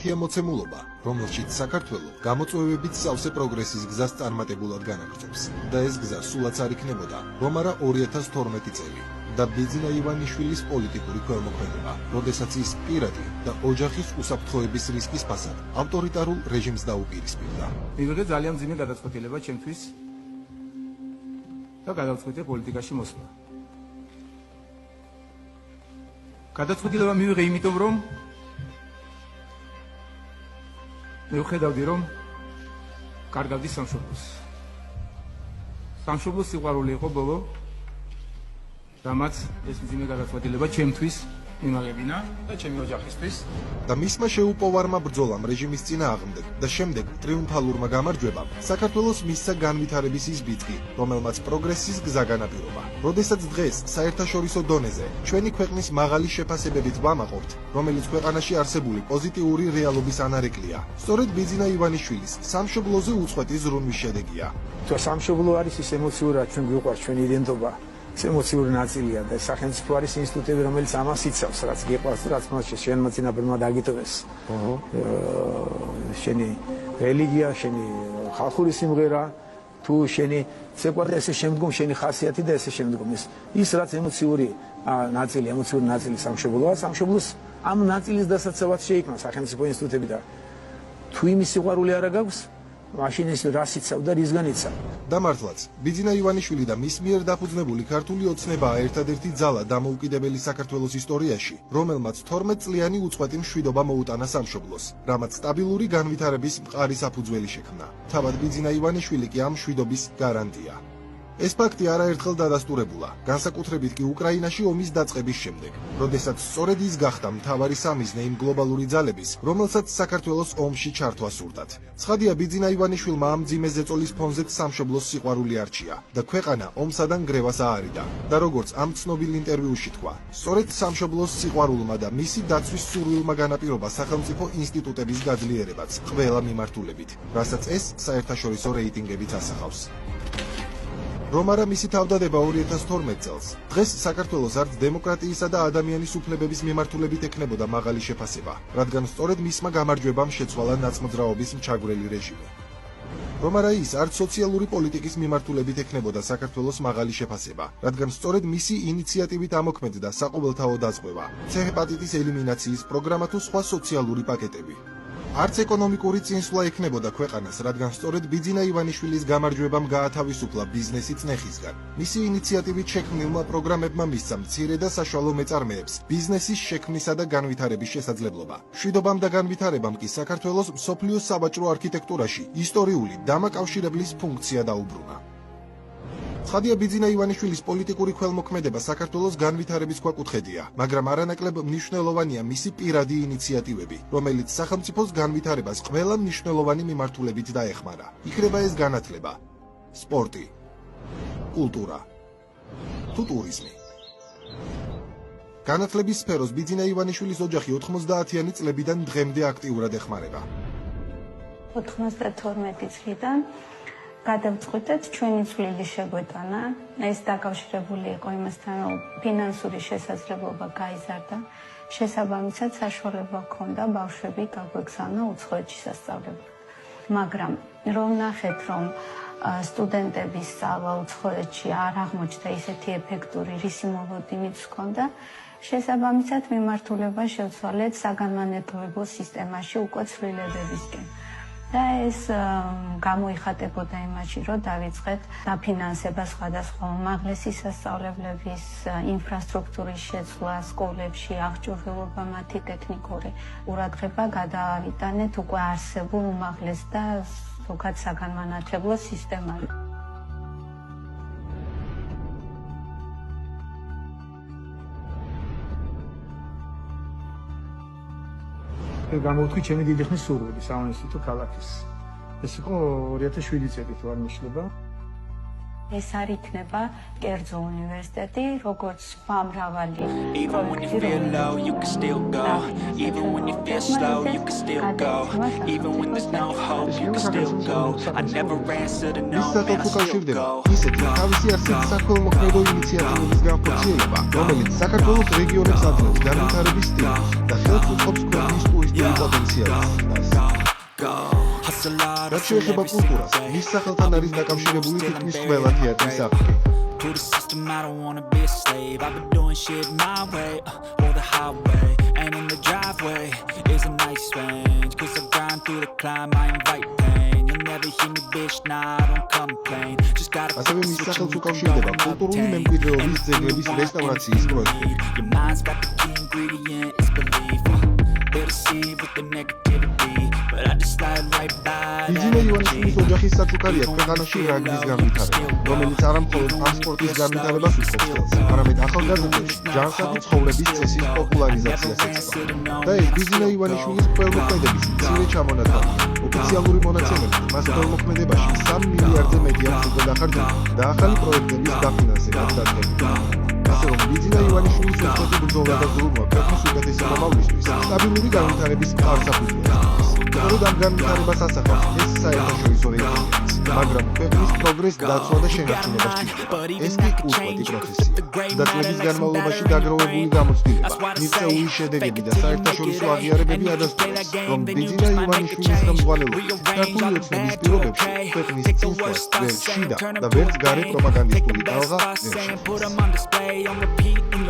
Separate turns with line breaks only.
მოცემულობა, რომელშიც საქართველო გამოწვევებით სავსე პროგრესის გზას წარმატებულად განაგრძობს და ეს გზა სულაც არ იქნებოდა, რომ არა 2012 წელი და ბიძინა ივანიშვილის პოლიტიკური ქველმოქმედება, როდესაც ის პირადი და ოჯახის უსაფრთხოების რისკის ფასად ავტორიტარულ რეჟიმს დაუპირისპირდა.
მივიღე ძალიან მძიმე გადაწყვეტილება ჩემთვის და გადავწყვიტე პოლიტიკაში მოსვლა. გადაწყვეტილება მივიღე იმიტომ, რომ მივხვდები, რომ კარგავდი სამშობლოს. სამშობლოს სიყვარული იყო ბოლო, რამაც ეს მძიმე გადაწყვეტილება ჩემთვის მიმაღებინა და ჩემი ოჯახისთვის.
და მისმა შეუპოვარმა ბრძოლამ რეჟიმის წინააღმდეგ და შემდეგ ტრიუმფალურმა გამარჯვებამ საქართველოს მისცა განვითარების ის ბიძგი, რომელმაც პროგრესის გზა განაპირობა. როდესაც დღეს საერთაშორისო დონეზე ჩვენი ქვეყნის მაღალი შეფასებებით ვამაყობთ, რომელიც ქვეყანაში არსებული პოზიტიური რეალობის ანარეკლია, სწორედ ბიძინა ივანიშვილის სამშობლოზე უწყვეტი ზრუნვის შედეგია.
თუ სამშობლო არის ის ემოციურად ჩვენ გვიყვარს ჩვენი იდენტობა. ემოციური ნაწილია და სახელმწიფო არის ინსტიტუტები, რომელიც ამას იცავს, რაც გიყვარს, რაც მასში შენმა წინაპრებმა დაგიტოვეს. შენი რელიგია, შენი ხალხური სიმღერა, თუ შენი ცეკვარი ესე შემდგომ, შენი ხასიათი და ესე შემდგომ ის რაც ემოციური ნაწილი სამშობლოა, სამშობლოს ამ ნაწილის დასაცავად შეიქმნა სახელმწიფო ინსტიტუტები და თუ იმის სიყვარული არ აქვს, მაშინ ის რას იცავ და რისგან იცავ.
და მართლაც, ბიძინა ივანიშვილი და მის მიერ დაფუძნებული ქართული ოცნებაა ერთადერთი ძალა დამოუკიდებელი საქართველოს ისტორიაში, რომელმაც 12 წლიანი უწყვეტი მშვიდობა მოუტანა სამშობლოს, რამაც სტაბილური განვითარების მყარი საფუძველი შექმნა. თავად ბიძინა ივანიშვილი კი ამ მშვიდობის გარანტია. ეს ფაქტი არაერთხელ დადასტურებულა, განსაკუთრებით კი უკრაინაში ომის დაწყების შემდეგ, როდესაც სწორედ ის გახდა მთავარი სამიზნე იმ გლობალური ძალების, რომელსაც საქართველოს ომში ჩართვა სურდათ. ცხადია, ბიძინა ივანიშვილმა ამ მძიმე ზეწოლის ფონზეც სამშობლოს სიყვარული არჩია და ქვეყანა ომსა და ნგრევას აარიდა. და როგორც ამ ცნობილ ინტერვიუში თქვა, სწორედ სამშობლოს სიყვარულმა და მისი დაცვის სურვილმა განაპირობა სახელმწიფო ინსტიტუტების გაძლიერებაც ყველა მიმართულებით, რასაც ეს საერთაშორისო რეიტინგებიც ასახავს. რომ არა მისი თავდადება 2012 წელს, დღეს საქართველოს არც დემოკრატიისა და ადამიანის უფლებების მიმართულებით ექნებოდა მაღალი შეფასება, რადგან სწორედ მისმა გამარჯვებამ შეცვალა ნაცმოძრაობის მჩაგვრელი რეჟიმი. რომ არა ის არც სოციალური პოლიტიკის მიმართულებით ექნებოდა საქართველოს მაღალი შეფასება, რადგან სწორედ მისი ინიციატივით ამოქმედდა საყოველთაო დაზღვევა, C-ჰეპატიტის ელიმინაციის პროგრამა თუ სხვა სოციალური პაკეტები. არც ეკონომიკური წინსვლა ექნებოდა ქვეყანას, რადგან სწორედ ბიძინა ივანიშვილის გამარჯვებამ გაათავისუფლა ბიზნესი წნეხისგან. მისი ინიციატივით შექმნილმა პროგრამებმა მისცა მცირე და საშუალო მეწარმეებს ბიზნესის შექმნისა და განვითარების შესაძლებლობა. მშვიდობამ და განვითარებამ კი საქართველოს მსოფლიოს სავაჭრო არქიტექტურაში ისტორიული დამაკავშირებლის ფუნქცია დაუბრუნა. ცხადია, ბიძინა ივანიშვილის პოლიტიკური ქველმოქმედება საქართველოს განვითარების ქვაკუთხედია, მაგრამ არანაკლებ მნიშვნელოვანია მისი პირადი ინიციატივები, რომელიც სახელმწიფოს განვითარებას ყველა მნიშვნელოვანი მიმართულებით დაეხმარა. იქნება ეს განათლება, სპორტი, კულტურა თუ ტურიზმი. განათლების სფეროს ბიძინა ივანიშვილის ოჯახი 90-იანი წლებიდან დღემდე აქტიურად ეხმარება.
92 წლიდან გადავწყვიტეთ ჩვენი წვლილი შეგვეტანა. ეს დაკავშირებული იყო იმასთან, რომ ფინანსური შესაძლებლობა გაიზარდა. შესაბამისად საშუალება ჰქონდა ბავშვები გაგვეგზავნა უცხოეთში სასწავლებლად. მაგრამ რომ ნახეთ, რომ სტუდენტების სწავლა უცხოეთში არ აღმოჩნდა ისეთი ეფექტური, რისი მოლოდინიც ჰქონდა, შესაბამისად მიმართულება შევცვალეთ საგანმანათლებლო სისტემაში უკვე ცვლილებებისკენ. და ეს გამოიხატებოდა იმაში, რომ დავიწყეთ დაფინანსება სხვადასხვა უმაღლესი სასწავლებლების ინფრასტრუქტურის შეცვლა სკოლებში, აღჭურვილობა მათი ტექნიკური ყურადღება გადავიტანეთ უკვე არსებულ უმაღლეს და ზოგად საგანმანათლებლო სისტემაში.
გამოვთქვი ჩემი დიდი ხნის სურვილი საუნივერსიტეტო ქალაქის. ეს იყო 2007 წელით ვარ მიშლება.
ეს არ იქნება კერძო უნივერსიტეტი, როგორც სხვა მრავალი
Even when you feel low, you can still go. Even when you feel slow, you can still go. Even when there's no hope, you can still go. I never answer to no,
ის
man, I
სახელმწიფო
still
კავშირდება
go.
ისეთი თავისი არსით საქველმოქმედო ინიციატივების განხორციელება, რომელიც საქართველოს რეგიონებს აძლევს განვითარების სტილს და ხელს უწყობს ქვეყნის ტურისტული პოტენციალს.
Hustle hard,
რაც
hustle
შეეხება
every single
კულტურას,
day.
მის სახელთან არის დაკავშირებული თითქმის ყველა თეატრის საფრთხე.
To the system, I don't wanna be a slave. I've been doing shit my way, or the highway. And in the driveway is a nice range. Cause I grind through the climb, I invite pain. You'll never hear me, bitch, nah, I don't complain. Just gotta
ასევე მის
switch
სახელს
and
უკავშირდება
go and
კულტურული
obtain.
მემკვიდრეობის ძეგლების რესტავრაციის პროექტები.
Your mind's got the key ingredient, it's belief. They deceive with the negativity, but I just slide right by that
ბიძინა
energy.
ივანიშვილის ოჯახის საჩუქარია ქვეყანაში რაგბის განვითარება, რომელიც არა მხოლოდ ამ სპორტის განვითარებას უწყობს ხელს, არამედ ახალგაზრდებში ჯანსაღი ცხოვრების წესის პოპულარიზაციას ეწევა. და ეს ბიძინა ივანიშვილის ყველმოქმედების მცირე ჩამონათვალია. ოფიციალური მონაცემებით, მას ყველმოქმედებაში 3 მილიარდზე მეტი აქვს უკვე დახარჯული და ახალი პროექტების დაფინანსებაც დადგმულია. ასე რომ ბიძინა ივანიშვილის უცხოეთი ბრძოლა და ზრუნვა ქვეყნის უკეთესი მომავლისთვის სტაბილური განვითარების მყარ საფუძველს. სწორედ ამ განვითარებას ასახავს ეს საერთაშორისო რეйтინგიც, მაგრამ ქვეყნის პროგრესს დაცვა და შენარჩუნება სჭირდება. ეს კი უწყვეტი პროცესია. და წლების განმავლობაში დაგროვებული გამოცდილება, მიღწეული შედეგები და საერთაშორისო აღიარებები ადასტურებს, რომ ბიძინა ივანიშვილის ხელმძღვანელობით ქართული ოცნების პირობებში ქვეყნის წინსვლას ვერც შიდა და ვერც გარე პროპაგანდისტული ტალღა ვერ შექმნეს.
Put 'em on display, on repeat in your